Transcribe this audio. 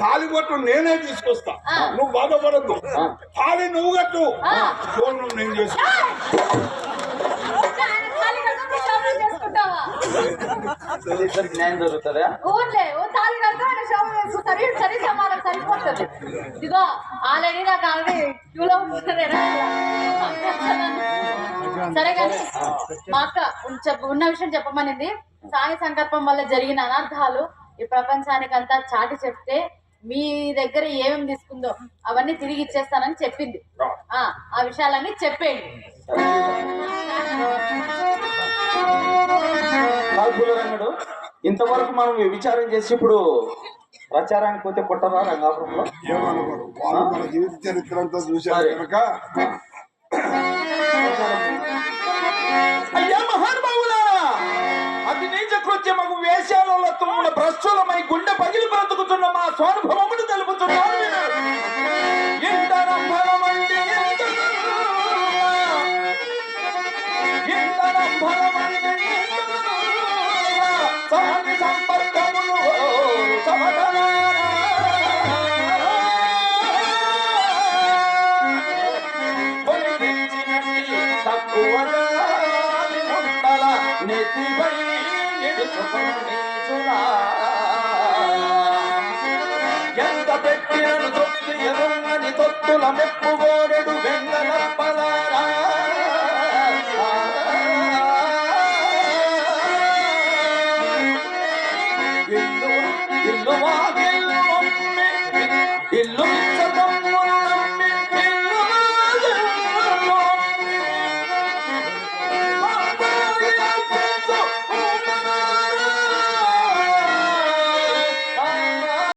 తాళి నేనే తీసుకొస్తా, నువ్వు బాధపడద్దు. తాళి నువ్వు కట్టు, ఫోన్ నేను చేస్తా. న్యాయం జరుగుతుందా? ఇదిగో ఆల్రెడీ నాకు ఆల్రెడీ క్యూలో ఉంటుంది. సరే కానీ మా అక్క ఉన్న విషయం చెప్పమనింది. సాయి సంకల్పం వల్ల జరిగిన అనర్థాలు ఈ ప్రపంచానికి అంతా చాటి చెప్తే మీ దగ్గర ఏమేమి తీసుకుందో అవన్నీ తిరిగి ఇచ్చేస్తానని చెప్పింది. ఆ విషయాలన్నీ చెప్పేయండి. రంగడు, ఇంతవరకు మనం విచారం చేసి ఇప్పుడు ప్రచారానికి పోతే పుట్టరా రంగాపురంలో? మన జీవిత చరిత్ర అంతా చూశారు కనుక. అయ్యా మహానుభావులా, అతి నీచ కృత్యమగు వేషాలలో తుమ్మున ప్రశ్నలమై గుండె పగిలి బ్రతుకుతున్న మా స్వానుభవమును తెలుపుతున్నారు. సంపర్కములు నెతిపై ఎంత పెట్టినను తొత్తి ఎరుంగని తొత్తుల మెప్పుగోరెడు వెంగళప్పలారా.